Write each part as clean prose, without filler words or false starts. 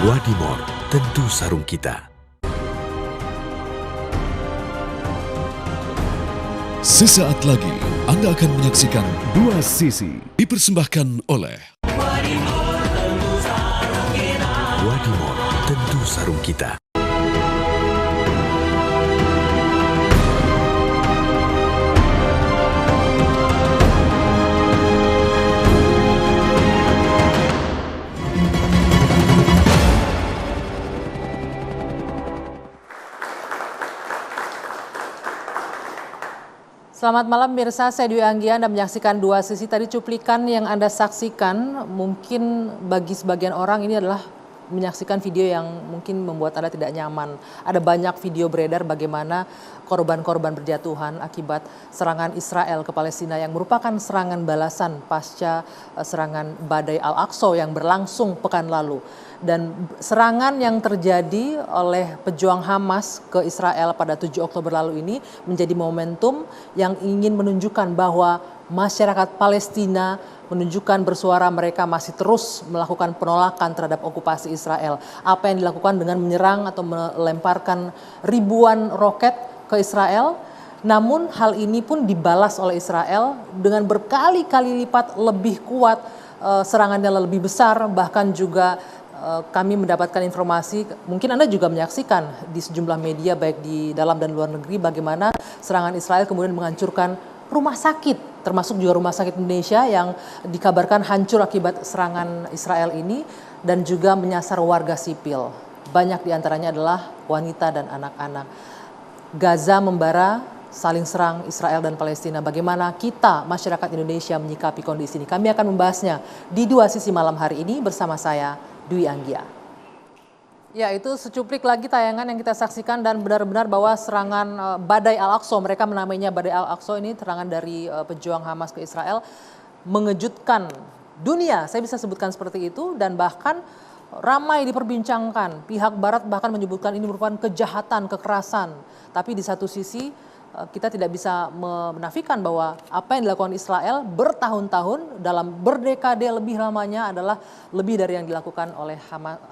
Wadimor, tentu sarung kita. Sesaat lagi Anda akan menyaksikan Dua Sisi, dipersembahkan oleh Wadimor, tentu sarung kita. Selamat malam pemirsa, saya Dwi Anggia, Anda menyaksikan Dua Sisi. Tadi cuplikan yang Anda saksikan, mungkin bagi sebagian orang ini adalah menyaksikan video yang mungkin membuat Anda tidak nyaman. Ada banyak video beredar bagaimana korban-korban berjatuhan akibat serangan Israel ke Palestina yang merupakan serangan balasan pasca serangan Badai Al-Aqsa yang berlangsung pekan lalu. Dan serangan yang terjadi oleh pejuang Hamas ke Israel pada 7 Oktober lalu ini menjadi momentum yang ingin menunjukkan bahwa masyarakat Palestina menunjukkan bersuara, mereka masih terus melakukan penolakan terhadap okupasi Israel. Apa yang dilakukan dengan menyerang atau melemparkan ribuan roket ke Israel, namun hal ini pun dibalas oleh Israel dengan berkali-kali lipat lebih kuat, serangannya lebih besar, bahkan juga kami mendapatkan informasi, mungkin Anda juga menyaksikan di sejumlah media baik di dalam dan luar negeri bagaimana serangan Israel kemudian menghancurkan rumah sakit, termasuk juga rumah sakit Indonesia yang dikabarkan hancur akibat serangan Israel ini dan juga menyasar warga sipil. Banyak diantaranya adalah wanita dan anak-anak. Gaza membara, saling serang Israel dan Palestina. Bagaimana kita masyarakat Indonesia menyikapi kondisi ini? Kami akan membahasnya di Dua Sisi malam hari ini bersama saya, Dwi Anggia. Ya, itu secuplik lagi tayangan yang kita saksikan dan benar-benar bahwa serangan Badai Al-Aqsa, mereka menamainya Badai Al-Aqsa, ini serangan dari pejuang Hamas ke Israel, mengejutkan dunia, saya bisa sebutkan seperti itu, dan bahkan ramai diperbincangkan. Pihak Barat bahkan menyebutkan ini merupakan kejahatan, kekerasan. Tapi di satu sisi kita tidak bisa menafikan bahwa apa yang dilakukan Israel bertahun-tahun dalam berdekade lebih lamanya adalah lebih dari yang dilakukan oleh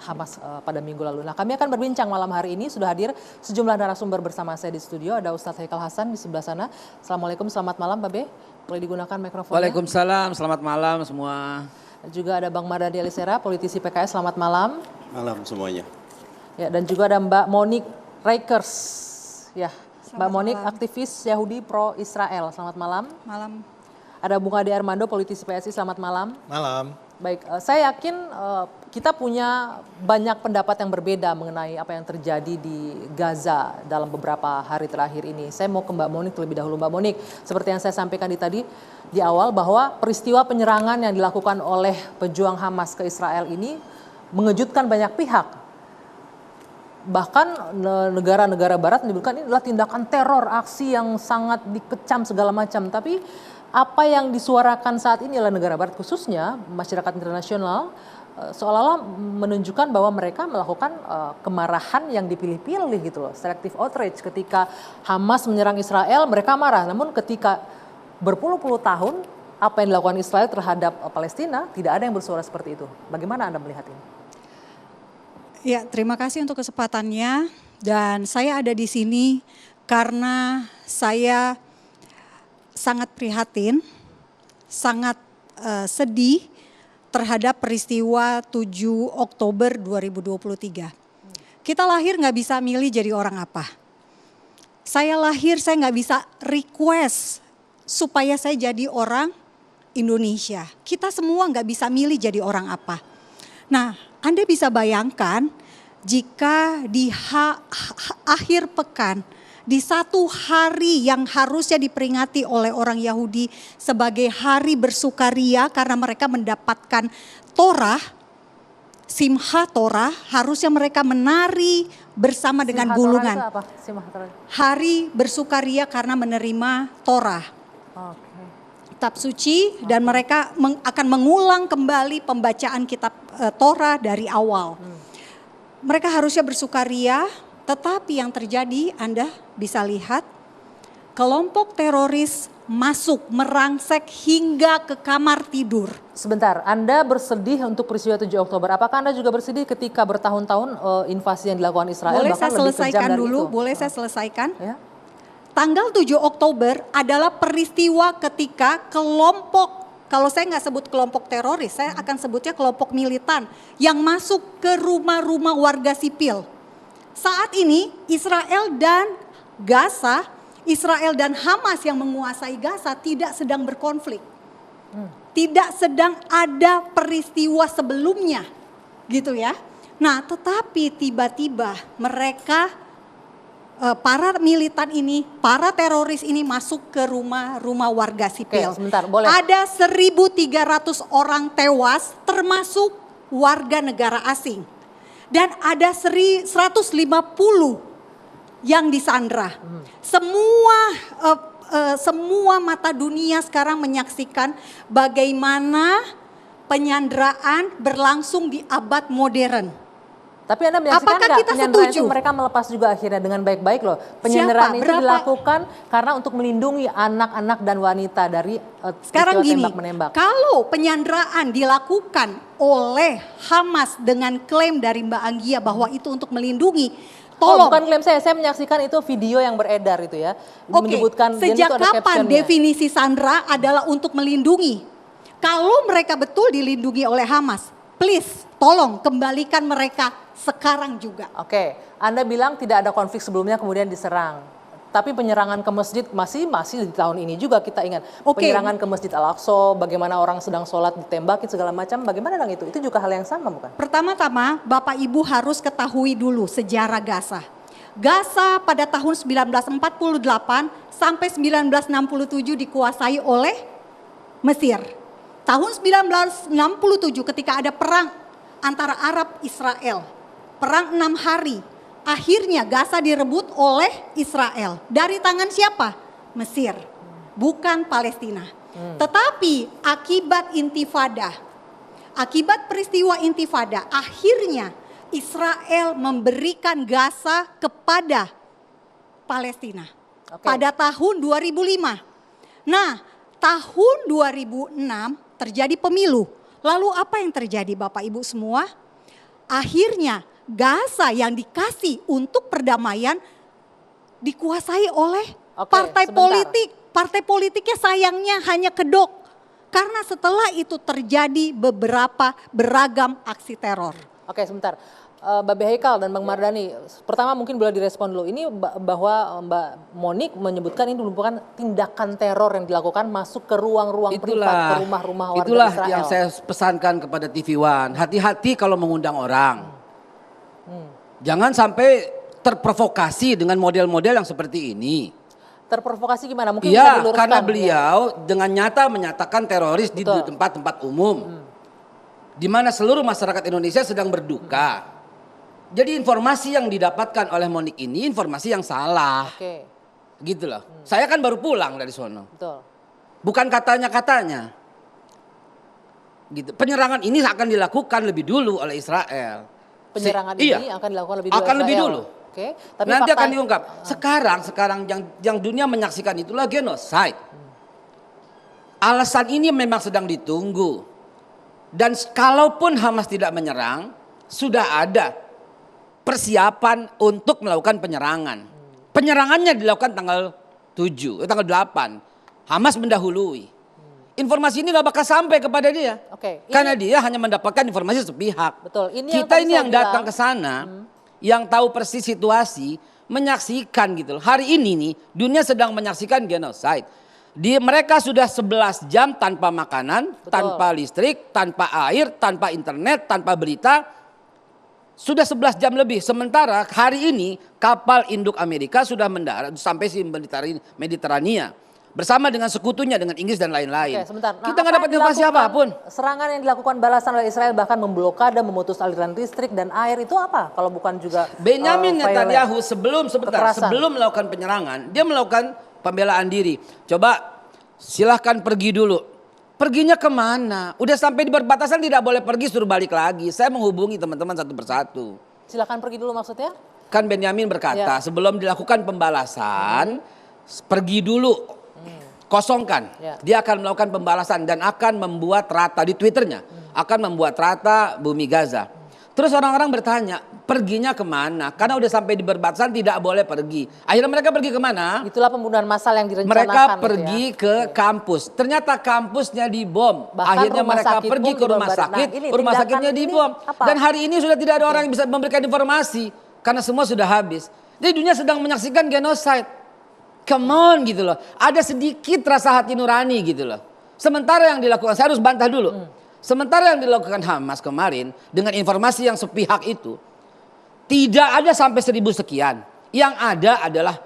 Hamas pada minggu lalu. Nah, kami akan berbincang malam hari ini, sudah hadir sejumlah narasumber bersama saya di studio. Ada Ustadz Haikal Hasan di sebelah sana. Assalamualaikum, selamat malam Pak B. Boleh digunakan mikrofonnya. Waalaikumsalam, selamat malam semua. Juga ada Bang Mardhani Alisera, politisi PKS, selamat malam. Malam semuanya. Ya, dan juga ada Mbak Monique Reikers. Ya, Mbak Monique, aktivis Yahudi pro Israel. Selamat malam. Malam. Ada Bung Ade Armando, politisi PSI. Selamat malam. Malam. Baik, saya yakin kita punya banyak pendapat yang berbeda mengenai apa yang terjadi di Gaza dalam beberapa hari terakhir ini. Saya mau ke Mbak Monique terlebih dahulu. Mbak Monique, seperti yang saya sampaikan tadi di awal bahwa peristiwa penyerangan yang dilakukan oleh pejuang Hamas ke Israel ini mengejutkan banyak pihak. Bahkan negara-negara barat menyebutkan ini adalah tindakan teror, aksi yang sangat dikecam segala macam. Tapi apa yang disuarakan saat ini oleh negara barat, khususnya masyarakat internasional, seolah-olah menunjukkan bahwa mereka melakukan kemarahan yang dipilih-pilih gitu loh. Selective outrage, ketika Hamas menyerang Israel mereka marah. Namun ketika berpuluh-puluh tahun apa yang dilakukan Israel terhadap Palestina, tidak ada yang bersuara seperti itu. Bagaimana Anda melihat ini? Ya, terima kasih untuk kesempatannya, dan saya ada di sini karena saya sangat prihatin, sangat sedih terhadap peristiwa 7 Oktober 2023. Kita lahir nggak bisa milih jadi orang apa. Saya lahir, saya nggak bisa request supaya saya jadi orang Indonesia. Kita semua nggak bisa milih jadi orang apa. Nah, Anda bisa bayangkan jika di akhir pekan, di satu hari yang harusnya diperingati oleh orang Yahudi sebagai hari bersukaria karena mereka mendapatkan Torah, Simchat Torah, harusnya mereka menari bersama dengan gulungan. Simchat Torah itu apa? Simchat Torah. Hari bersukaria karena menerima Torah. Kitab suci, dan mereka akan mengulang kembali pembacaan kitab Torah dari awal. Mereka harusnya bersukaria, tetapi yang terjadi Anda bisa lihat kelompok teroris masuk, merangsek hingga ke kamar tidur. Sebentar, Anda bersedih untuk peristiwa 7 Oktober. Apakah Anda juga bersedih ketika bertahun-tahun invasi yang dilakukan Israel Boleh bahkan saya lebih kejam selesaikan dari dulu? itu? Boleh saya selesaikan? Ya. Tanggal 7 Oktober adalah peristiwa ketika kelompok, kalau saya nggak sebut kelompok teroris, saya akan sebutnya kelompok militan yang masuk ke rumah-rumah warga sipil. Saat ini Israel dan Gaza, Israel dan Hamas yang menguasai Gaza tidak sedang berkonflik. Tidak sedang ada peristiwa sebelumnya gitu ya. Nah tetapi tiba-tiba mereka para militan ini, para teroris ini masuk ke rumah-rumah warga sipil. Oke, sebentar, boleh. Ada 1.300 orang tewas termasuk warga negara asing. Dan ada 150 yang disandra. Semua mata dunia sekarang menyaksikan bagaimana penyanderaan berlangsung di abad modern. Tapi Anda menyaksikan Apakah nggak kita penyanderaan setuju? itu mereka melepas juga akhirnya dengan baik-baik loh. Penyanderaan itu Berapa? dilakukan karena untuk melindungi anak-anak dan wanita dari Sekarang peristiwa gini, tembak-menembak. kalau penyanderaan dilakukan oleh Hamas dengan klaim dari Mbak Anggia bahwa itu untuk melindungi, Oh, tolong. bukan klaim saya menyaksikan itu video yang beredar itu ya. Oke, Menyebutkan dan sejak itu ada kapan captionnya. definisi sandra adalah untuk melindungi? Kalau mereka betul dilindungi oleh Hamas, please tolong kembalikan mereka sekarang juga. Oke, Anda bilang tidak ada konflik sebelumnya kemudian diserang. Tapi penyerangan ke masjid masih di tahun ini juga kita ingat. Oke. Penyerangan ke Masjid Al-Aqsa, bagaimana orang sedang sholat ditembakin segala macam, bagaimana dengan itu? Itu juga hal yang sama bukan? Pertama-tama Bapak Ibu harus ketahui dulu sejarah Gaza. Gaza pada tahun 1948 sampai 1967 dikuasai oleh Mesir. Tahun 1967 ketika ada perang antara Arab Israel, perang 6 hari. Akhirnya Gaza direbut oleh Israel. Dari tangan siapa? Mesir, bukan Palestina. Tetapi akibat intifada, akibat peristiwa intifada, akhirnya Israel memberikan Gaza kepada Palestina. Oke. Pada tahun 2005. Nah, tahun 2006 terjadi pemilu. Lalu apa yang terjadi Bapak Ibu semua? Akhirnya Gaza yang dikasih untuk perdamaian dikuasai oleh Oke, partai sebentar. politik. Partai politiknya sayangnya hanya kedok. Karena setelah itu terjadi beberapa beragam aksi teror. Oke, sebentar. Mbak Haikal dan Bang Mardhani, pertama mungkin boleh direspon dulu. Ini bahwa Mbak Monik menyebutkan ini merupakan tindakan teror yang dilakukan masuk ke ruang-ruang privat, ke rumah-rumah warga itulah Israel. yang saya pesankan kepada TV One. Hati-hati kalau mengundang orang. Jangan sampai terprovokasi dengan model-model yang seperti ini. Terprovokasi gimana? Mungkin bisa Iya, diluruskan. karena ya. beliau dengan nyata menyatakan teroris di Betul. tempat-tempat umum. Di mana seluruh masyarakat Indonesia sedang berduka. Jadi informasi yang didapatkan oleh Monik ini informasi yang salah. Oke, Gitu loh. Saya kan baru pulang dari sono. betul. Bukan katanya-katanya. Gitu. Penyerangan ini akan dilakukan lebih dulu oleh Israel. Penyerangan Iya. ini akan dilakukan lebih dulu. Akan lebih Israel. dulu. Oke, tapi Nanti fakta- akan diungkap. Sekarang yang dunia menyaksikan itulah genocide. Alasan ini memang sedang ditunggu. Dan kalaupun Hamas tidak menyerang, sudah ada persiapan untuk melakukan penyerangan. Penyerangannya dilakukan tanggal 8. Hamas mendahului. Informasi ini gak bakal sampai kepada dia. Oke, ini- Karena dia hanya mendapatkan informasi sepihak. Betul, ini yang Kita tadi ini saya yang datang bilang. ke sana, yang tahu persis situasi, menyaksikan gitu loh. Hari ini nih, dunia sedang menyaksikan genocide. Mereka sudah 11 jam tanpa makanan, Betul. tanpa listrik, tanpa air, tanpa internet, tanpa berita. Sudah 11 jam lebih. Sementara hari ini kapal induk Amerika sudah mendarat sampai di Mediterania. Bersama dengan sekutunya, dengan Inggris dan lain-lain. Oke, sebentar. Nah, Kita nggak apa dapat yang informasi dilakukan- apapun. Serangan yang dilakukan balasan oleh Israel bahkan memblokade, memutus aliran listrik dan air itu apa? Kalau bukan juga Benyamin violent. Netanyahu Kekerasan. sebelum melakukan penyerangan, dia melakukan pembelaan diri. Coba silahkan pergi dulu. Perginya kemana? Udah sampai di perbatasan tidak boleh pergi, suruh balik lagi. Saya menghubungi teman-teman satu persatu. Silakan pergi dulu maksudnya? Kan Benyamin berkata Ya. sebelum dilakukan pembalasan, pergi dulu. kosongkan. Ya. Dia akan melakukan pembalasan dan akan membuat rata di Twitternya, akan membuat rata bumi Gaza. Terus orang-orang bertanya, perginya kemana? Karena udah sampai di perbatasan tidak boleh pergi. Akhirnya mereka pergi kemana? Itulah pembunuhan massal yang direncanakan. Mereka gitu pergi ya. ke kampus. Ternyata kampusnya dibom. Bahkan Akhirnya rumah mereka sakit pergi pun ke rumah dibom. sakit. Nah, ini Rumah tindakan sakitnya ini dibom. apa? Dan hari ini sudah tidak ada orang yang bisa memberikan informasi. Karena semua sudah habis. Jadi dunia sedang menyaksikan genocide. Come on gitu loh. Ada sedikit rasa hati nurani gitu loh. Sementara yang dilakukan, saya harus bantah dulu. Sementara yang dilakukan Hamas kemarin dengan informasi yang sepihak itu, tidak ada sampai 1.000 sekian. Yang ada adalah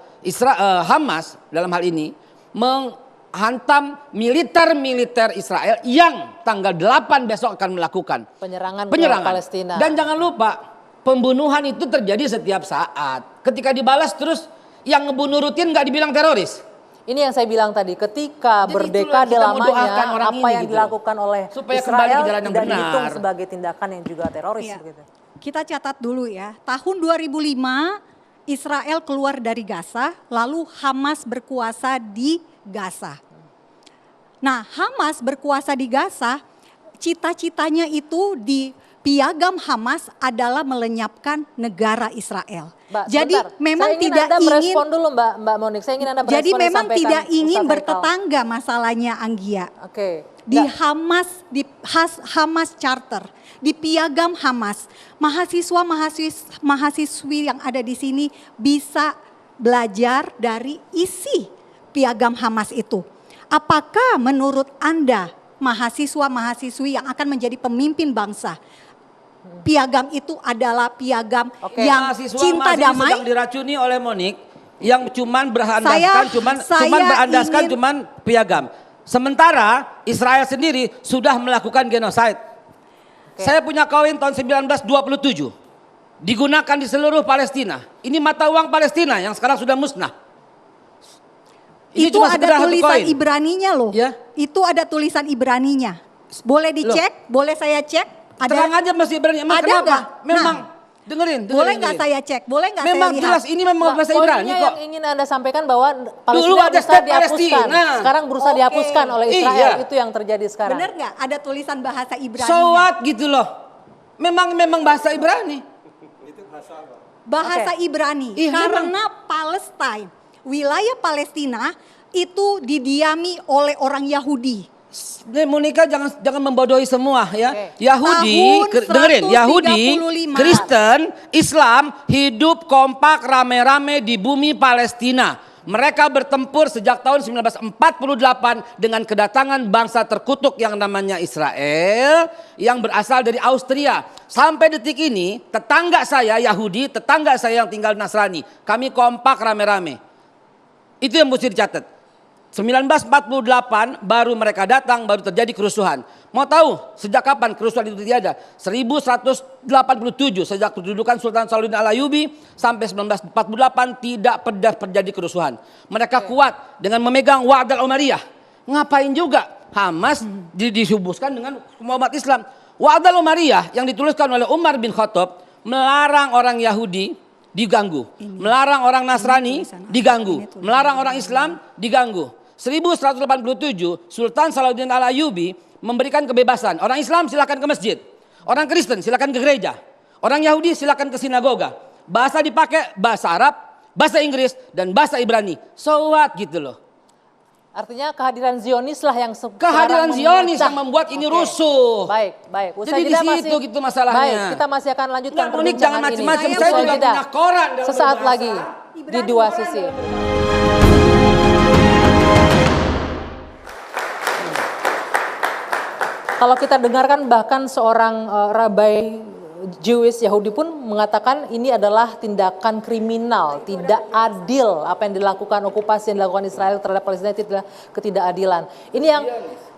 Hamas dalam hal ini menghantam militer Israel yang tanggal 8 besok akan melakukan penyerangan ke Palestina. Dan jangan lupa, pembunuhan itu terjadi setiap saat. Ketika dibalas terus yang ngebunuh rutin gak dibilang teroris. Ini yang saya bilang tadi, ketika Jadi itulah berdekade kita mau doakan lamanya orang apa ini yang gitu. dilakukan oleh Supaya kembali Israel ke jalan yang tidak benar. dihitung sebagai tindakan yang juga teroris. Iya. Gitu. Kita catat dulu ya, tahun 2005 Israel keluar dari Gaza, lalu Hamas berkuasa di Gaza. Nah, Hamas berkuasa di Gaza, cita-citanya itu di piagam Hamas adalah melenyapkan negara Israel. Mbak, Jadi sebentar. memang Saya ingin tidak Anda ingin merespon dulu Mbak Monik. Saya ingin Anda merespon jadi yang memang disampaikan tidak ingin Ustaz Haikal. bertetangga masalahnya Anggia. Oke. Di Nggak, Hamas, di Hamas Charter, di piagam Hamas, mahasiswa-mahasiswi yang ada di sini bisa belajar dari isi piagam Hamas itu. Apakah menurut Anda mahasiswa-mahasiswi yang akan menjadi pemimpin bangsa, piagam itu adalah piagam Oke. yang cinta Mahasiswa damai? sedang diracuni oleh Monik yang cuman berandaskan cuman piagam. Sementara Israel sendiri sudah melakukan genocide. Saya punya koin tahun 1927. Digunakan di seluruh Palestina. Ini mata uang Palestina yang sekarang sudah musnah. Ini Itu cuma ada sekedar satu tulisan koin. Ibraninya loh. Ya. Itu ada tulisan Ibraninya. Boleh dicek? Boleh saya cek? Terang aja masih berani. Emang Ada kenapa? nggak? Memang Nah. dengerin. Boleh nggak saya cek? Boleh nggak saya Memang lihat? jelas ini memang bahasa Ibrani poinnya kok. yang ingin Anda sampaikan bahwa Palestina Dulu ada berusaha state dihapuskan. Palestina. Sekarang berusaha Oke. dihapuskan oleh Israel. Iya. Itu yang terjadi sekarang. Bener nggak? Ada tulisan bahasa Ibraninya. So what gitu loh. Memang bahasa Ibrani. Bahasa Ibrani. Iya, Karena Palestina, wilayah Palestina itu didiami oleh orang Yahudi. Monika jangan membodohi semua ya. Oke. Yahudi, Tahun dengerin, Yahudi, 135. Kristen, Islam hidup kompak rame-rame di bumi Palestina. Mereka bertempur sejak tahun 1948 dengan kedatangan bangsa terkutuk yang namanya Israel yang berasal dari Austria. Sampai detik ini tetangga saya Yahudi, tetangga saya yang tinggal Nasrani. Kami kompak rame-rame. Itu yang mesti dicatat. 1948 baru mereka datang, baru terjadi kerusuhan. Mau tahu sejak kapan kerusuhan itu tiada? 1187 sejak kedudukan Sultan Salahuddin Al-Ayyubi sampai 1948 tidak pernah terjadi kerusuhan. Mereka kuat dengan memegang Wa'd al-Umariyah. Ngapain juga Hamas dihubungkan dengan umat Islam? Wa'd al-Umariyah yang dituliskan oleh Umar bin Khattab melarang orang Yahudi diganggu, melarang orang Nasrani diganggu, melarang orang Islam diganggu. 1187 Sultan Salahuddin Al-Ayyubi memberikan kebebasan. Orang Islam silakan ke masjid, orang Kristen silakan ke gereja, orang Yahudi silakan ke sinagoga. Bahasa dipakai bahasa Arab, bahasa Inggris dan bahasa Ibrani. So what gitu loh. Artinya kehadiran Zionis lah yang Kehadiran Zionis memecah. yang membuat ini Oke. rusuh. Baik. Usai Jadi di jeda situ gitu masalahnya. Baik, kita masih akan lanjutkan Nggak, Monik, jangan perbincangan ini. macam-macam. Usai Saya juga jeda. punya koran dalam Sesaat berbahasa. lagi di Dua Sisi. Kalau kita dengarkan bahkan seorang rabai Jewish Yahudi pun mengatakan ini adalah tindakan kriminal, tidak adil apa yang dilakukan, okupasi yang dilakukan Israel terhadap Palestina itu adalah ketidakadilan. Ini yang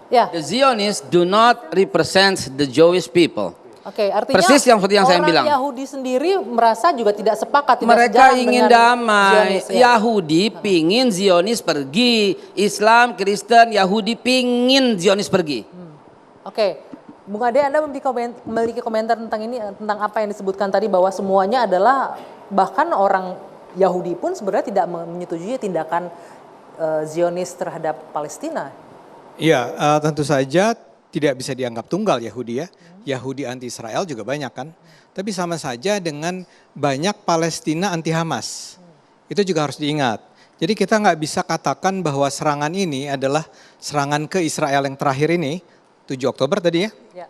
ya. The Zionists do not represent the Jewish people. Oke, artinya Persis yang seperti yang saya bilang. orang Yahudi sendiri merasa juga tidak sepakat, tidak Mereka sejalan ingin dengan damai. Zionis, ya. Yahudi pingin Zionis pergi. Islam, Kristen, Yahudi pingin Zionis pergi. Oke, Bung Ade, Anda memiliki komentar tentang ini, tentang apa yang disebutkan tadi bahwa semuanya adalah bahkan orang Yahudi pun sebenarnya tidak menyetujui tindakan Zionis terhadap Palestina? Iya, tentu saja tidak bisa dianggap tunggal Yahudi ya. Yahudi anti Israel juga banyak kan. Tapi sama saja dengan banyak Palestina anti Hamas. Itu juga harus diingat. Jadi kita nggak bisa katakan bahwa serangan ini adalah serangan ke Israel yang terakhir ini, 7 Oktober tadi ya. Ya.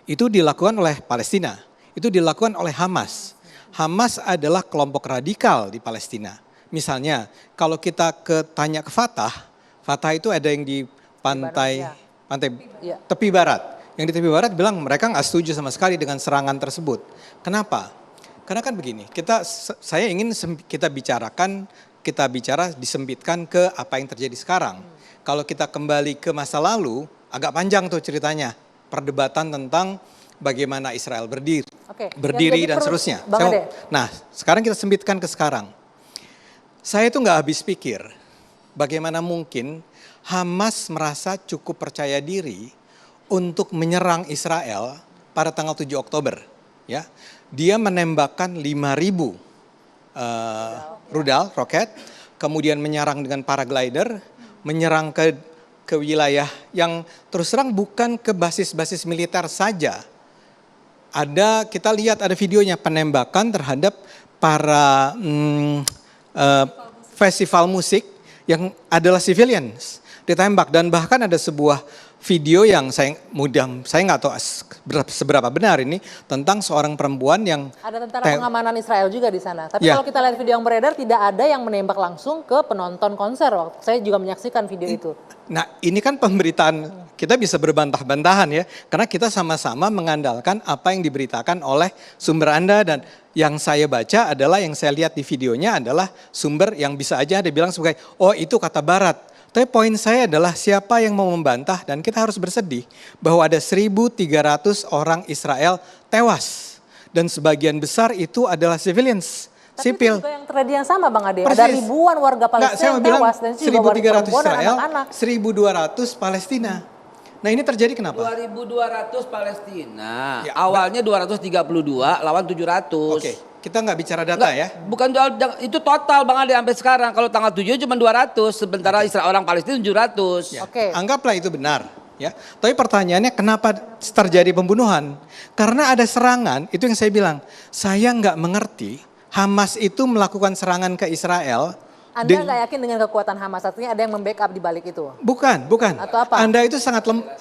Itu dilakukan oleh Palestina. Itu dilakukan oleh Hamas. Hamas adalah kelompok radikal di Palestina. Misalnya kalau kita tanya ke Fatah, Fatah itu ada yang di pantai Ya. tepi barat. Yang di tepi barat bilang mereka nggak setuju sama sekali dengan serangan tersebut. Kenapa? Karena kan begini, saya ingin kita bicara disempitkan ke apa yang terjadi sekarang. Kalau kita kembali ke masa lalu, agak panjang tuh ceritanya. Perdebatan tentang bagaimana Israel berdiri dan seterusnya. Nah, sekarang kita sempitkan ke sekarang. Saya tuh nggak habis pikir bagaimana mungkin Hamas merasa cukup percaya diri untuk menyerang Israel pada tanggal 7 Oktober. Ya, dia menembakkan 5.000 rudal roket, kemudian menyerang dengan paraglider, menyerang ke wilayah yang terus terang bukan ke basis-basis militer saja. Kita lihat ada videonya penembakan terhadap para festival musik yang adalah civilians ditembak, dan bahkan ada sebuah video yang saya nggak tahu seberapa benar ini, tentang seorang perempuan yang ada tentara pengamanan Israel juga di sana. Tapi kalau kita lihat video yang beredar, tidak ada yang menembak langsung ke penonton konser. Saya juga menyaksikan video itu. Nah, ini kan pemberitaan, kita bisa berbantah-bantahan ya, karena kita sama-sama mengandalkan apa yang diberitakan oleh sumber Anda, dan yang saya baca adalah, yang saya lihat di videonya adalah sumber yang bisa aja ada bilang sebagai, oh itu kata Barat. Tapi poin saya adalah siapa yang mau membantah, dan kita harus bersedih bahwa ada 1.300 orang Israel tewas. Dan sebagian besar itu adalah civilians, sipil. Tapi itu juga yang terjadi yang sama Bang Ade. Persis. Ada ribuan warga Palestina yang tewas, dan itu juga 1.300 perempuan dan Israel, anak-anak. 1.200 Palestina. Nah ini terjadi kenapa? 2.200 Palestina, Ya, awalnya 232 lawan 700. Oke, kita nggak bicara data ya. Bukan itu total Bang Ade sampai sekarang. Kalau tanggal 7 cuma 200, sementara Israel orang Palestina 700. Ya, Oke. Anggaplah itu benar. Ya, tapi pertanyaannya kenapa terjadi pembunuhan? Karena ada serangan, itu yang saya bilang. Saya nggak mengerti Hamas itu melakukan serangan ke Israel. Anda nggak yakin dengan kekuatan Hamas? Artinya ada yang membackup di balik itu? Bukan. Atau apa? Anda itu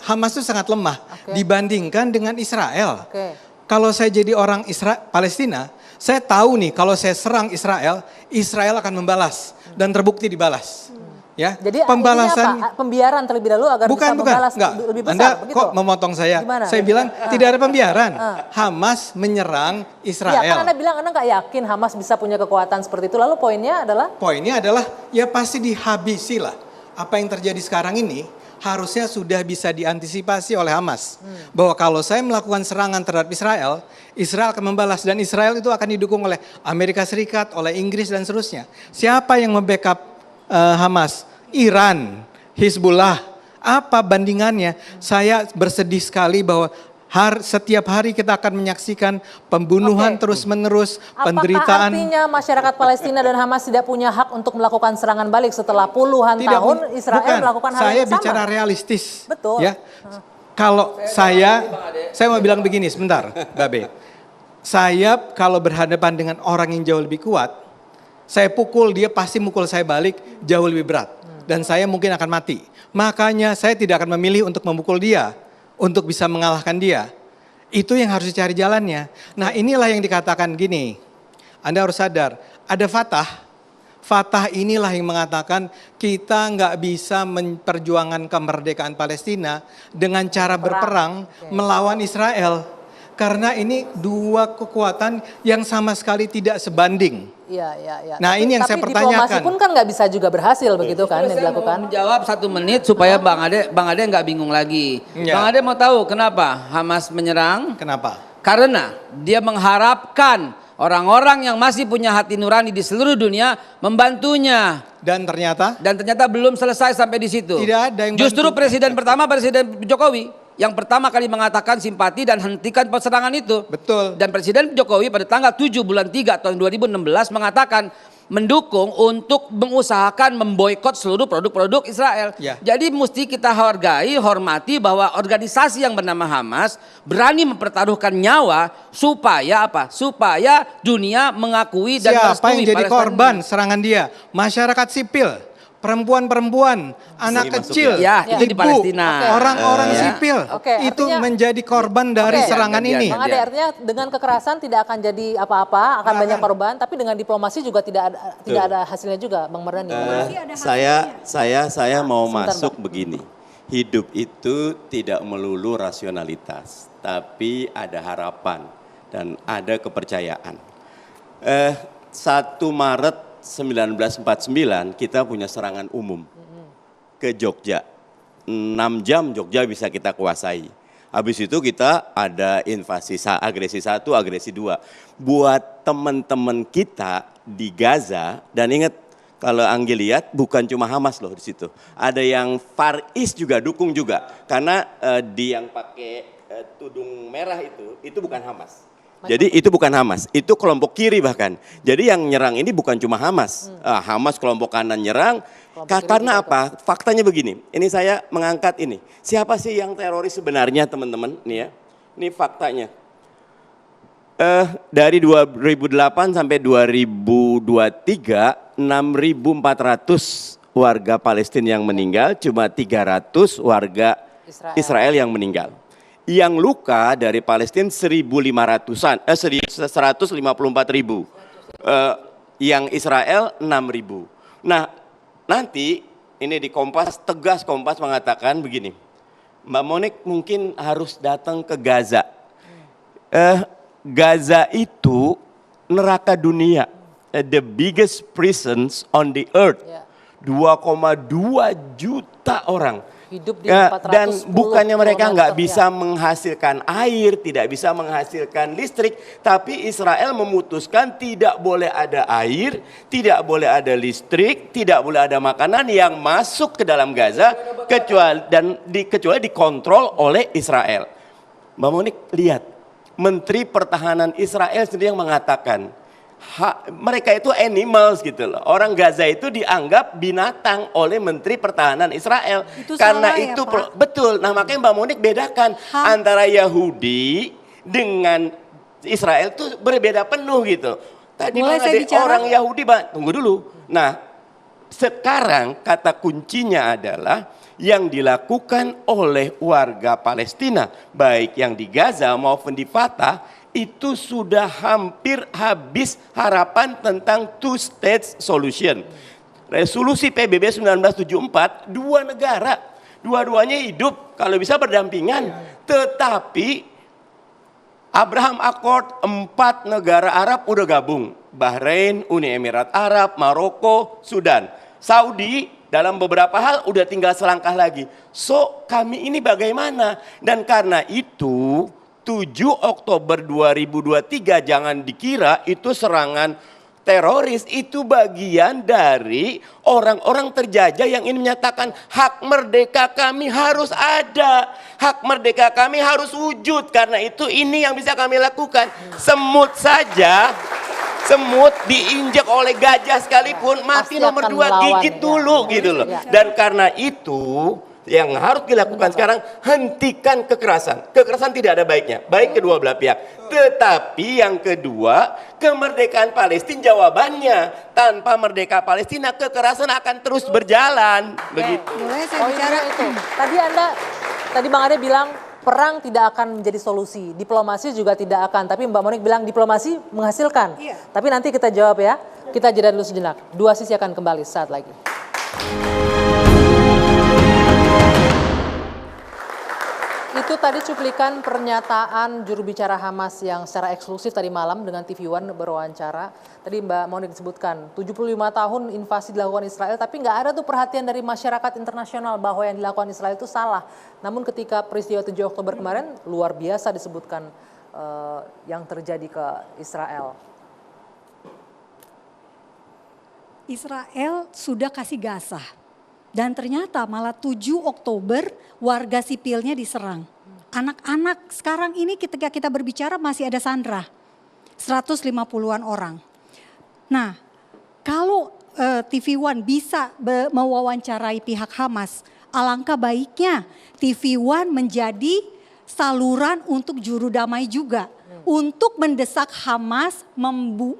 Hamas itu sangat lemah dibandingkan dengan Israel. Oke. Kalau saya jadi orang Palestina, saya tahu nih kalau saya serang Israel, Israel akan membalas dan terbukti dibalas. Ya, Jadi pembalasan apa? Pembiaran terlebih dahulu agar bisa membalas lebih besar. Anda begitu? kok memotong saya? Gimana? Saya bilang tidak ada pembiaran. Hamas menyerang Israel. Ya, kan Anda bilang Anda nggak yakin Hamas bisa punya kekuatan seperti itu. Lalu poinnya adalah ya pasti dihabisi lah. Apa yang terjadi sekarang ini harusnya sudah bisa diantisipasi oleh Hamas. Bahwa kalau saya melakukan serangan terhadap Israel, Israel akan membalas, dan Israel itu akan didukung oleh Amerika Serikat, oleh Inggris dan seterusnya. Siapa yang membackup Hamas? Iran, Hizbullah. Apa bandingannya? Saya bersedih sekali bahwa setiap hari kita akan menyaksikan pembunuhan terus-menerus, penderitaan. Apakah artinya masyarakat Palestina dan Hamas tidak punya hak untuk melakukan serangan balik setelah puluhan tahun Israel melakukan hal yang sama? Saya bicara realistis. Betul. Ya. Kalau saya mau bilang begini sebentar, Babe. Saya kalau berhadapan dengan orang yang jauh lebih kuat, saya pukul, dia pasti mukul saya balik jauh lebih berat. Dan saya mungkin akan mati. Makanya saya tidak akan memilih untuk memukul dia, untuk bisa mengalahkan dia. Itu yang harus dicari jalannya. Nah inilah yang dikatakan gini, Anda harus sadar, ada Fatah. Fatah inilah yang mengatakan kita nggak bisa memperjuangkan kemerdekaan Palestina dengan cara berperang melawan Israel. Karena ini dua kekuatan yang sama sekali tidak sebanding. Iya. Nah ini yang saya pertanyakan. Tapi diplomasi pun kan nggak bisa juga berhasil begitu kan yang dilakukan. Saya mau menjawab 1 menit supaya Bang Ade nggak bingung lagi. Ya. Bang Ade mau tahu kenapa Hamas menyerang? Kenapa? Karena dia mengharapkan orang-orang yang masih punya hati nurani di seluruh dunia membantunya. Dan ternyata belum selesai sampai di situ. Tidak ada yang Justru bantu. Presiden Jokowi yang pertama kali mengatakan simpati dan hentikan serangan itu. Betul. Dan Presiden Jokowi pada tanggal 7 bulan 3 tahun 2016 mengatakan mendukung untuk mengusahakan memboikot seluruh produk-produk Israel. Ya. Jadi mesti kita hargai, hormati bahwa organisasi yang bernama Hamas berani mempertaruhkan nyawa supaya apa? Supaya dunia mengakui dan Siapa yang merestui jadi Palestina. korban serangan dia? Masyarakat sipil, perempuan-perempuan, anak kecil, Ya, itu di ibu, Palestina. orang-orang Ya. sipil. Oke, Itu artinya- menjadi korban dari Oke. serangan Biar- ini. Bang Ade, artinya dengan kekerasan tidak akan jadi apa-apa, akan banyak korban, tapi dengan diplomasi juga tidak ada hasilnya juga, Bang Mardhani. Saya mau Sebentar, masuk Bang. begini. Hidup itu tidak melulu rasionalitas, tapi ada harapan dan ada kepercayaan. 1 Maret 1949 kita punya serangan umum ke Jogja. 6 jam Jogja bisa kita kuasai. Habis itu kita ada invasi agresi 1, agresi 2. Buat teman-teman kita di Gaza, dan ingat kalau Anggi lihat bukan cuma Hamas loh di situ. Ada yang Far East juga dukung juga. Karena di yang pakai tudung merah itu bukan Hamas. Jadi itu bukan Hamas, itu kelompok kiri bahkan. Jadi yang nyerang ini bukan cuma Hamas. Hamas kelompok kanan nyerang. Karena apa? Faktanya begini, ini saya mengangkat ini. Siapa sih yang teroris sebenarnya teman-teman? Nih ya, ini faktanya. Dari 2008 sampai 2023, 6.400 warga Palestina yang meninggal, cuma 300 warga Israel yang meninggal. Yang luka dari Palestina 1.500-an, 154.000. Yang Israel 6.000. Nah, nanti ini di Kompas, tegas Kompas mengatakan begini. Mbak Monik mungkin harus datang ke Gaza. Gaza itu neraka dunia. The biggest prisons on the earth. 2,2 juta orang. Hidup di Dan 410 bukannya mereka nggak kilometer, bisa menghasilkan air, tidak bisa menghasilkan listrik, tapi Israel memutuskan tidak boleh ada air, tidak boleh ada listrik, tidak boleh ada makanan yang masuk ke dalam Gaza kecuali dikontrol oleh Israel. Mbak Monik lihat, Menteri Pertahanan Israel sendiri yang mengatakan mereka itu animals gitu loh. Orang Gaza itu dianggap binatang oleh Menteri Pertahanan Israel. Itu Karena salah ya, itu Pak? betul. Nah, makanya Mbak Monik bedakan antara Yahudi dengan Israel itu berbeda penuh gitu. Tadi Boleh Bang saya Ade, bicara? orang Yahudi, tunggu dulu. Nah, sekarang kata kuncinya adalah yang dilakukan oleh warga Palestina, baik yang di Gaza maupun di Fatah, itu sudah hampir habis harapan tentang two state solution. Resolusi PBB 1974, dua negara, dua-duanya hidup kalau bisa berdampingan. Tetapi Abraham Accord, 4 negara Arab udah gabung. Bahrain, Uni Emirat Arab, Maroko, Sudan. Saudi dalam beberapa hal udah tinggal selangkah lagi. So kami ini bagaimana? Dan karena itu 7 Oktober 2023 jangan dikira itu serangan teroris, itu bagian dari orang-orang terjajah yang ingin menyatakan hak merdeka kami harus ada, hak merdeka kami harus wujud, karena itu ini yang bisa kami lakukan. Semut saja, semut diinjak oleh gajah sekalipun mati Pasti nomor akan 2 melawan, gigit dulu gitu loh. Dan karena itu yang harus dilakukan sekarang, hentikan kekerasan. Kekerasan tidak ada baiknya, baik kedua belah pihak. Tetapi yang kedua, kemerdekaan Palestina jawabannya. Tanpa merdeka Palestina, kekerasan akan terus berjalan. Begitu. Boleh saya Poinnya bicara? itu. Tadi Bang Ade bilang perang tidak akan menjadi solusi, diplomasi juga tidak akan. Tapi Mbak Monik bilang diplomasi menghasilkan. Iya. Tapi nanti kita jawab ya. Kita jeda dulu sejenak. Dua Sisi akan kembali saat lagi. Itu tadi cuplikan pernyataan juru bicara Hamas yang secara eksklusif tadi malam dengan TV One berwawancara. Tadi Mbak Monik disebutkan 75 tahun invasi dilakukan Israel, tapi nggak ada tuh perhatian dari masyarakat internasional bahwa yang dilakukan Israel itu salah. Namun ketika peristiwa 7 Oktober kemarin luar biasa disebutkan yang terjadi ke Israel. Israel sudah kasih Gaza. Dan ternyata malah 7 Oktober warga sipilnya diserang. Anak-anak sekarang ini ketika kita berbicara masih ada sandera. 150-an orang. Nah, kalau TV One bisa mewawancarai pihak Hamas, alangkah baiknya TV One menjadi saluran untuk juru damai juga. Untuk mendesak Hamas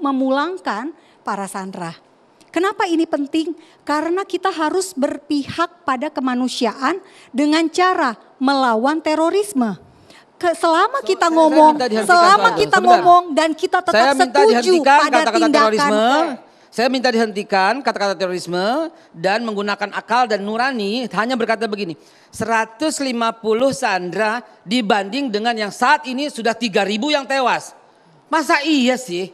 memulangkan para sandera. Kenapa ini penting? Karena kita harus berpihak pada kemanusiaan dengan cara melawan terorisme. Selama kita ngomong, dan kita tetap setuju pada tindakan. Saya minta dihentikan kata-kata terorisme dan menggunakan akal dan nurani, hanya berkata begini, 150 sandera dibanding dengan yang saat ini sudah 3.000 yang tewas. Masa iya sih?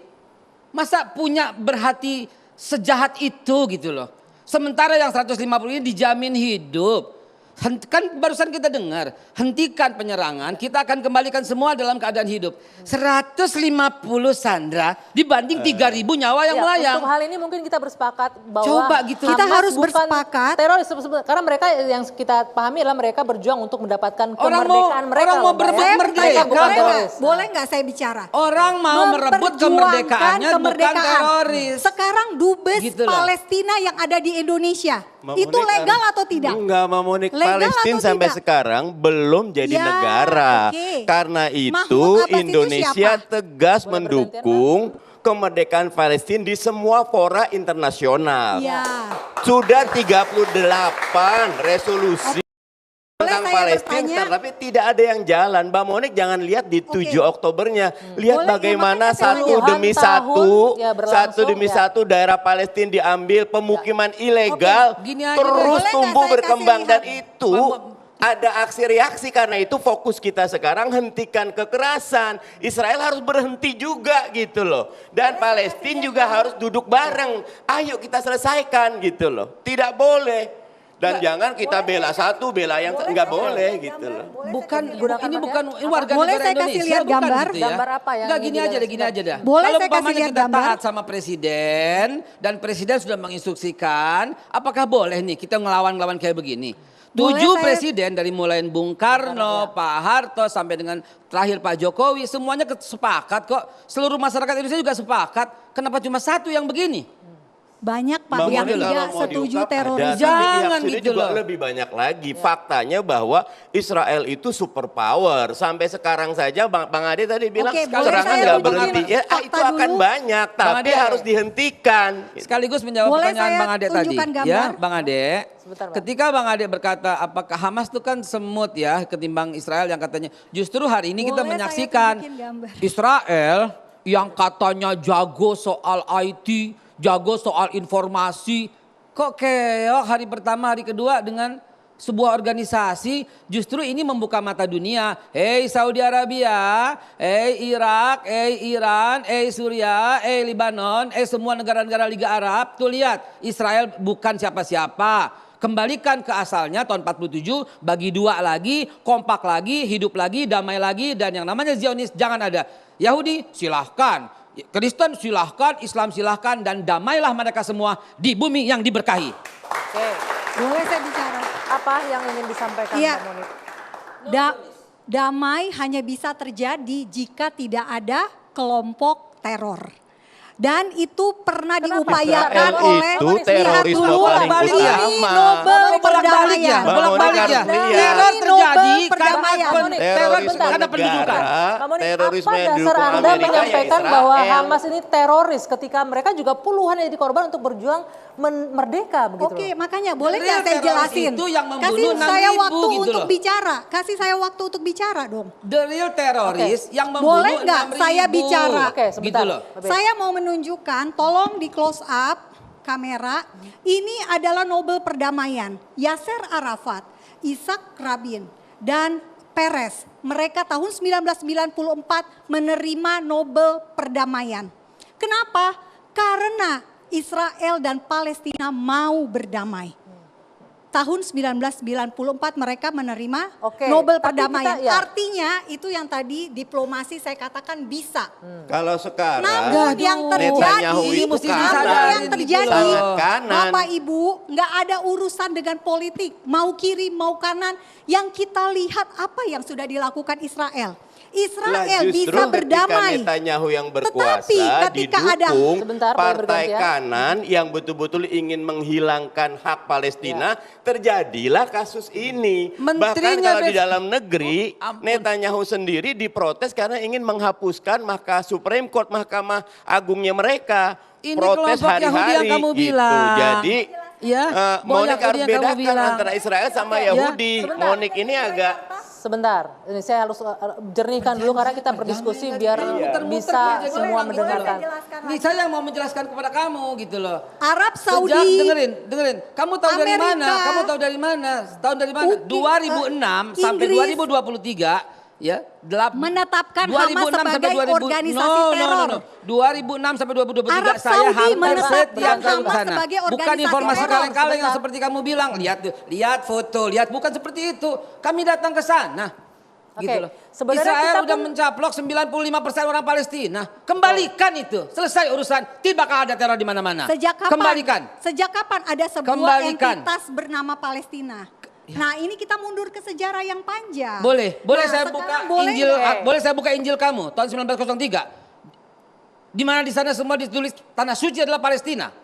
Masa punya berhati sejahat itu gitu loh. Sementara yang 150 ini dijamin hidup. Kan barusan kita dengar, hentikan penyerangan, kita akan kembalikan semua dalam keadaan hidup. 150 sandera dibanding 3.000 nyawa yang melayang. Untuk hal ini mungkin kita bersepakat bahwa Coba gitu. Kita Hamas harus bukan bersepakat. teroris, karena mereka yang kita pahami adalah mereka berjuang untuk mendapatkan Orang kemerdekaan mereka. orang mau Mbak. berebut Mereka merdeka. bukan teroris. Boleh nggak saya bicara? Orang mau merebut kemerdekaannya bukan teroris. Sekarang dubes Gitu loh. Palestina yang ada di Indonesia, Memenuhi itu legal atau tidak? Enggak, memenuhi Legal Palestina atau sampai tidak? sekarang belum jadi Ya, negara. oke. Karena itu Mahmud Abbas itu Indonesia siapa? tegas Boleh mendukung kemerdekaan Palestina di semua fora internasional. Ya. Sudah 38 resolusi tentang saya Palestina, bertanya? tapi tidak ada yang jalan. Mbak Monik jangan lihat di 7 Oktobernya. Lihat Boleh, bagaimana ya, makanya saya satu puluhan demi tahun satu, ya berlangsung, satu demi ya. satu daerah Palestina diambil, pemukiman ilegal Gini aja terus deh. Boleh nggak tumbuh saya berkembang, kasih dan lihat? itu ada aksi reaksi. Karena itu fokus kita sekarang hentikan kekerasan. Israel harus berhenti juga gitu loh. Dan Palestina juga harus duduk bareng. Ayo kita selesaikan gitu loh. Tidak boleh. Dan jangan kita bela satu, bela yang nggak boleh gitu loh. Bukan, ini bukan ini warga Boleh negara saya kasih Indonesia, lihat bukan gambar? gitu ya. Gambar apa yang Enggak, ingin gini aja deh, gini dilakukan? aja dah. Boleh Kalau saya kasih umpamanya lihat kita gambar? taat sama presiden dan presiden sudah menginstruksikan, apakah boleh nih kita ngelawan-ngelawan kayak begini? Boleh 7 saya- presiden dari mulai Bung Karno, Pak Harto sampai dengan terakhir Pak Jokowi, semuanya sepakat kok. Seluruh masyarakat Indonesia juga sepakat. Kenapa cuma satu yang begini? Banyak Pak Mbak yang Monik, tidak kalau mau setuju diungkap ada, terorisme. tapi Jangan pihak sini gitu juga loh. lebih banyak lagi. Faktanya bahwa Israel itu super power. Sampai sekarang saja Bang Ade tadi bilang Oke, boleh serangan saya nggak tunjukin berhenti. Ya, fakta itu akan dulu? banyak, Bang tapi Ade. harus dihentikan. Sekaligus menjawab Boleh pertanyaan saya Bang Ade tadi. tunjukkan gambar? Ya, Bang Ade. Sebentar, Bang. Ketika Bang Ade berkata apakah Hamas itu kan semut ya ketimbang Israel, yang katanya justru hari ini kita Boleh saya menyaksikan tunjukin gambar? Israel yang katanya jago soal IT, jago soal informasi, kok keok hari pertama hari kedua dengan sebuah organisasi. Justru ini membuka mata dunia. Hei Saudi Arabia, hei Irak, hei Iran, hei Suriah, hei Lebanon, semua negara-negara Liga Arab. Tuh lihat, Israel bukan siapa-siapa. Kembalikan ke asalnya tahun 47, bagi dua lagi, kompak lagi, hidup lagi, damai lagi. Dan yang namanya Zionis jangan ada. Yahudi silahkan, Kristen silahkan, Islam silahkan, dan damailah mereka semua di bumi yang diberkahi. Oke, Boleh saya bicara? apa yang ingin disampaikan Iya. Mbak Monik? Damai hanya bisa terjadi jika tidak ada kelompok teror. Dan itu pernah diupayakan Israel oleh itu lihat terorisme dulu, paling balik ya. ini utama. Nobel Bolak-balik perdamaian. ya, bolak-balik ya. Bang Monik Teror harus terjadi lihat. karena Perdamaian. Terorisme karena pendudukan. Mbak Monik, terorisme apa yang dasar didukung Anda Amerika ya menyampaikan Israel. bahwa Hamas ini teroris ketika mereka juga puluhan yang jadi korban untuk berjuang merdeka begitu Oke, loh? makanya boleh Real nggak saya teroris jelasin? itu yang membunuh Kasih saya 6.000 waktu gitu untuk loh. bicara. Kasih saya waktu untuk bicara dong. The real teroris yang membunuh Boleh nggak 6.000. saya bicara? Oke, sebentar. Gitu loh. Babe. Saya mau menunjukkan, tolong di close up kamera. Ini adalah Nobel perdamaian. Yasser Arafat, Ishak Rabin, dan Peres. Mereka tahun 1994 menerima Nobel perdamaian. Kenapa? Karena Israel dan Palestina mau berdamai. Tahun 1994 mereka menerima Oke, Nobel tapi perdamaian. kita- ya. Artinya itu yang tadi diplomasi saya katakan bisa. Kalau sekarang Namun yang Netanyahu terjadi, itu mesti namun disadarin yang gitu terjadi, loh. Sangat kanan. Bapak Ibu, nggak ada urusan dengan politik, mau kiri mau kanan. Yang kita lihat apa yang sudah dilakukan Israel. Israel justru bisa berdamai. ketika Netanyahu yang berkuasa Tetapi ketika ada- didukung Sebentar, boleh partai berganti ya. kanan yang betul-betul ingin menghilangkan hak Palestina, terjadilah kasus ini. Bahkan Menterinya kalau di bes- dalam negeri, ampun. Netanyahu sendiri diprotes karena ingin menghapuskan Supreme Court, Mahkamah Agungnya mereka. Ini Protes kelompok Yahudi hari-hari yang kamu gitu. bilang. Jadi Ya, Monik Yahudi harus yang kamu bedakan bilang. antara Israel sama Ya, Yahudi. sebentar. Monik ini agak Sebentar, ini saya harus jernihkan dulu karena kita berdiskusi biar bisa semua mendengarkan. Ini saya mau menjelaskan kepada kamu gitu loh. Arab Sejak Saudi, dengerin. Kamu tahu dari Amerika, mana? Kamu tahu dari mana? Tahun dari mana? 2006 sampai Inggris 2023 ya, menetapkan 2006 Hamas sampai sebagai 2000 organisasi teror. 2006 sampai 2023 Arab saya Saudi hampir menetapkan setiap kali ke Hamas sana. sebagai Bukan organisasi informasi teror. kaleng-kaleng yang Sebentar. seperti kamu bilang. Lihat foto, lihat bukan seperti itu. Kami datang ke sana. Oke, Gitu loh. sebenarnya Israel kita udah pun- mencaplok 95% orang Palestina. Kembalikan itu. Selesai urusan. Tidak bakal ada teror di mana-mana. Sejak kapan? Kembalikan. Sejak kapan ada sebuah Kembalikan. entitas bernama Palestina? Nah, ini kita mundur ke sejarah yang panjang. Boleh Nah, saya sekarang buka boleh Injil, nggak? boleh saya buka Injil kamu tahun 1903. Di mana di sana semua ditulis tanah suci adalah Palestina.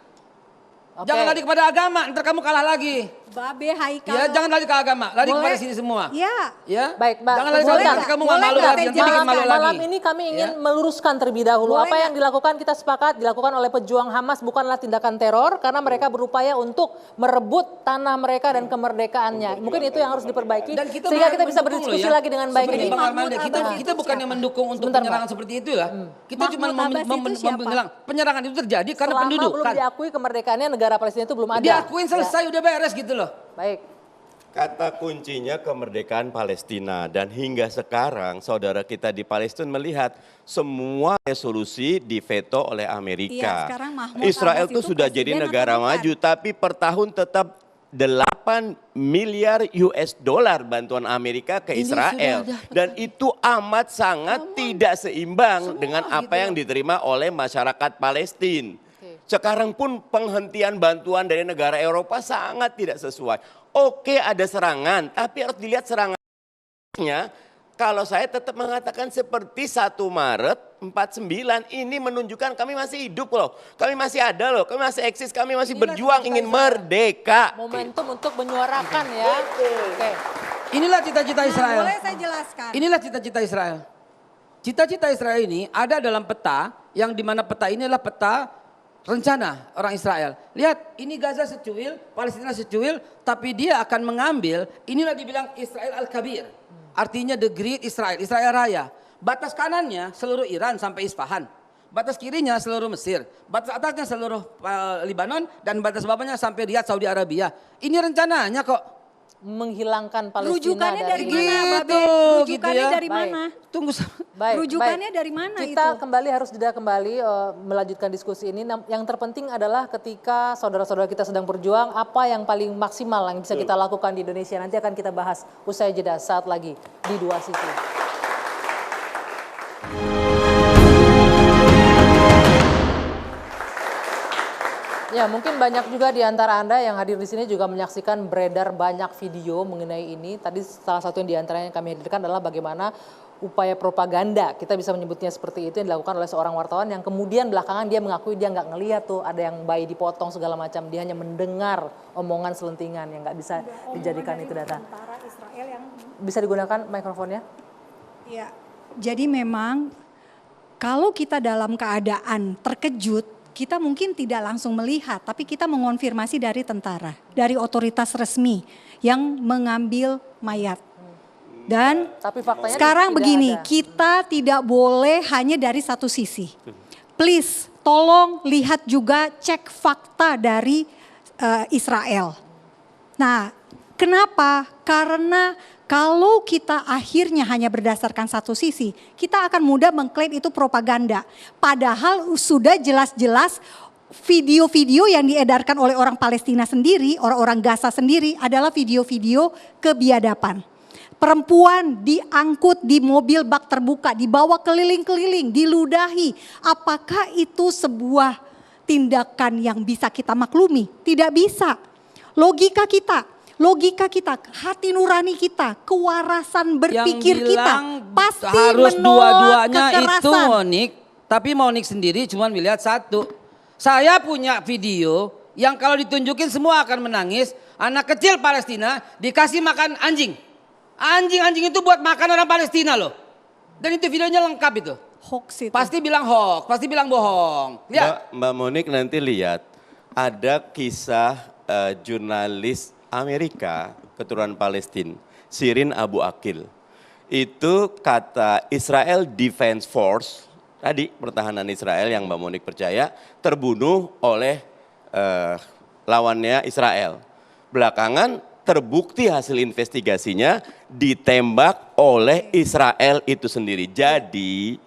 Oke. Jangan lari kepada agama, ntar kamu kalah lagi. Babe Haikal. Ya, jangan lari ke agama, lari Boleh. kepada sini semua. Ya. Ya. Baik, Mbak. Jangan lari ke Boleh agama, nggak? nanti kamu Boleh nggak malu nggak lagi, saya nanti bikin jelaskan? malu lagi. Malam ini kami ingin Ya. meluruskan terlebih dahulu. Boleh Apa yang nggak? dilakukan kita sepakat dilakukan oleh pejuang Hamas bukanlah tindakan teror karena mereka berupaya untuk merebut tanah mereka dan kemerdekaannya. Mungkin itu yang harus diperbaiki Dan kita sehingga kita bisa mendukung berdiskusi loh ya. lagi dengan baik Seperti ini. Bang Armando, kita Mahmud kita Abbas bukannya itu mendukung untuk Sebentar, penyerangan Mbak. seperti itu ya. Kita cuma Mahmud Abbas itu siapa? menghilang. Penyerangan itu terjadi karena Selama penduduk belum kan. diakui kemerdekaannya negara Palestina itu belum ada. Diakuin selesai udah beres gitu loh. Baik. Kata kuncinya kemerdekaan Palestina, dan hingga sekarang saudara kita di Palestina melihat semua resolusi diveto oleh Iya, Amerika. sekarang Mahmud Israel Abbas itu itu sudah jadi presiden negara atau bukan? maju, tapi per tahun tetap 8 miliar US dollar bantuan Amerika ke Ini Israel. sudah ada. Dan itu amat sangat tidak seimbang dengan apa gitu yang diterima oleh masyarakat Palestina. Oke. Sekarang pun penghentian bantuan dari negara Eropa sangat tidak sesuai. Oke, ada serangan, tapi harus dilihat serangannya. Kalau saya tetap mengatakan seperti 1 Maret 49 ini menunjukkan kami masih hidup loh. Kami masih ada loh, kami masih eksis, kami masih Inilah berjuang cita-cita ingin Israel. merdeka. Momentum untuk menyuarakan ya. Oke. Inilah cita-cita Nah, Israel. boleh saya jelaskan? Inilah cita-cita Israel. Cita-cita Israel ini ada dalam peta yang dimana peta ini adalah peta rencana orang Israel. Lihat, ini Gaza secuil, Palestina secuil, tapi dia akan mengambil, inilah dibilang Israel Al-Kabir. Artinya the great Israel, Israel Raya. Batas kanannya seluruh Iran sampai Isfahan. Batas kirinya seluruh Mesir. Batas atasnya seluruh Lebanon. Dan batas bawahnya sampai Riyadh, Saudi Arabia. Ini rencananya kok. Menghilangkan Palestina Rujukannya dari dari mana, Babe? Gitu, Rujukannya gitu ya. dari Baik. mana? Tunggu. Baik, Rujukannya baik. dari mana Kita itu? kembali harus jeda kembali melanjutkan diskusi ini. Yang terpenting adalah ketika saudara-saudara kita sedang berjuang, apa yang paling maksimal yang bisa kita lakukan di Indonesia. Nanti akan kita bahas usai jeda saat lagi di Dua Sisi. Ya, mungkin banyak juga di antara Anda yang hadir di sini juga menyaksikan beredar banyak video mengenai ini. Tadi salah satu yang di antaranya yang kami hadirkan adalah bagaimana upaya propaganda, kita bisa menyebutnya seperti itu, yang dilakukan oleh seorang wartawan yang kemudian belakangan dia mengakui dia nggak ngelihat tuh ada yang bayi dipotong segala macam. Dia hanya mendengar omongan selentingan yang nggak bisa dijadikan itu data. Tentara Israel yang Bisa digunakan mikrofonnya? Ya, jadi memang kalau kita dalam keadaan terkejut, kita mungkin tidak langsung melihat, tapi kita mengonfirmasi dari tentara, dari otoritas resmi yang mengambil mayat. Dan Tapi faktanya sekarang tidak begini, ada. kita tidak boleh hanya dari satu sisi. Please, tolong lihat juga cek fakta dari Israel. Nah, kenapa? Karena kalau kita akhirnya hanya berdasarkan satu sisi, kita akan mudah mengklaim itu propaganda. Padahal sudah jelas-jelas video-video yang diedarkan oleh orang Palestina sendiri, orang-orang Gaza sendiri adalah video-video kebiadaban. Perempuan diangkut di mobil bak terbuka, dibawa keliling-keliling, diludahi. Apakah itu sebuah tindakan yang bisa kita maklumi? Tidak bisa. Logika kita, logika kita, hati nurani kita, kewarasan berpikir Yang kita bilang pasti harus menolak dua-duanya itu kekerasan. Monik, tapi Monik sendiri cuma melihat satu. Saya punya video yang kalau ditunjukin semua akan menangis. Anak kecil Palestina dikasih makan anjing. Anjing-anjing itu buat makan orang Palestina loh. Dan itu videonya lengkap itu. Hoax itu. Pasti bilang hoax, pasti bilang bohong. Ya. Mbak Monik nanti lihat ada kisah jurnalis Amerika keturunan Palestina, Shirin Abu Akleh. Itu kata Israel Defense Force, tadi pertahanan Israel yang Mbak Monik percaya, terbunuh oleh lawannya Israel. Belakangan terbukti hasil investigasinya ditembak oleh Israel itu sendiri. Jadi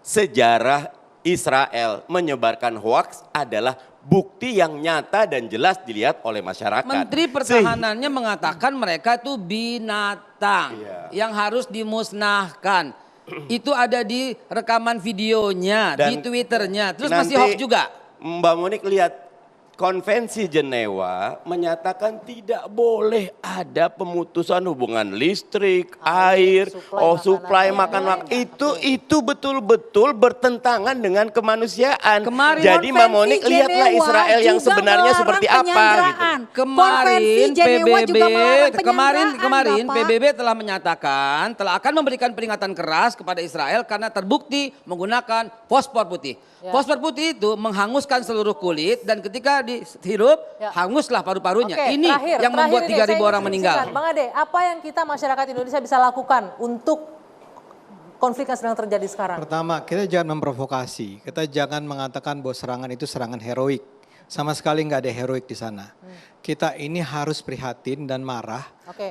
sejarah Israel menyebarkan hoaks adalah bukti yang nyata dan jelas dilihat oleh masyarakat. Menteri Pertahanannya mengatakan mereka itu binatang yang harus dimusnahkan. Itu ada di rekaman videonya, di Twitternya. Terus masih hoax juga. Mbak Monik lihat Konvensi Jenewa menyatakan tidak boleh ada pemutusan hubungan listrik, air, suplai makanan. Itu betul-betul bertentangan dengan kemanusiaan. Kemarin jadi Mbak Monik Konvensi lihatlah Jenewa Israel yang juga sebenarnya melarang seperti apa gitu. penyanderaan. Konvensi Kemarin Jenewa juga melarang kemarin penyanderaan, Bapak. PBB telah menyatakan telah akan memberikan peringatan keras kepada Israel karena terbukti menggunakan fosfor putih. Fosfor putih itu menghanguskan seluruh kulit dan ketika dihirup hanguslah paru-parunya. Oke, Ini terakhir yang membuat ini, 3.000 saya orang ingin meninggal. singkat. Bang Ade, apa yang kita masyarakat Indonesia bisa lakukan untuk konflik yang sedang terjadi sekarang? Pertama, kita jangan memprovokasi. Kita jangan mengatakan bahwa serangan itu serangan heroik. Sama sekali nggak ada heroik di sana. Kita ini harus prihatin dan marah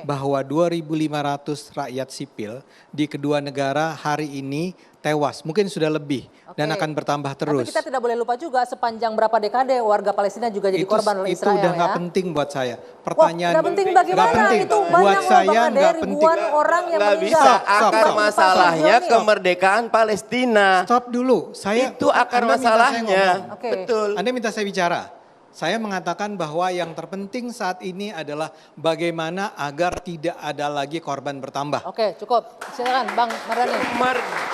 bahwa 2.500 rakyat sipil di kedua negara hari ini tewas. Mungkin sudah lebih dan akan bertambah terus. Tapi kita tidak boleh lupa juga sepanjang berapa dekade warga Palestina juga jadi korban oleh Israel. Itu udah nggak ya. penting buat saya. Pertanyaan nggak penting bagaimana? nggak penting. Itu banyak Buat loh, saya Bang Ade, nggak penting. ribuan orang yang Nggak meninggal. bisa, akar Stop. masalahnya Stop. kemerdekaan Palestina. Stop dulu. Itu akar Anda minta saya masalahnya. ngomong. Oke. Betul. Anda minta saya bicara. Saya mengatakan bahwa yang terpenting saat ini adalah bagaimana agar tidak ada lagi korban bertambah. Oke, cukup. Silakan Bang Mardhani.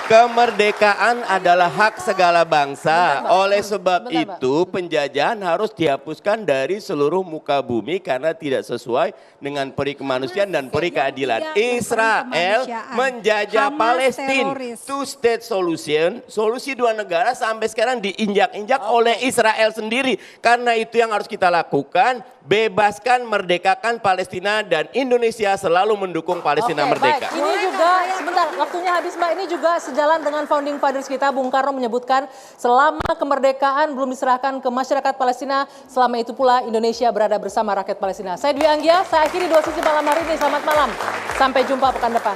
Kemerdekaan adalah hak segala bangsa. Oleh sebab Bentar, Mbak. itu penjajahan harus dihapuskan dari seluruh muka bumi karena tidak sesuai dengan peri kemanusiaan dan peri keadilan. Israel menjajah Hamas Palestina. teroris. Two state solution, solusi dua negara sampai sekarang diinjak-injak oleh Israel sendiri. Karena itu yang harus kita lakukan, bebaskan, merdekakan Palestina dan Indonesia selalu mendukung Palestina Oke, merdeka. baik. Ini juga, sebentar waktunya habis Mbak, ini juga sejalan dengan founding fathers kita, Bung Karno menyebutkan selama kemerdekaan belum diserahkan ke masyarakat Palestina, selama itu pula Indonesia berada bersama rakyat Palestina. Saya Dwi Anggia, saya akhiri 2 sisi malam hari ini, selamat malam. Sampai jumpa pekan depan.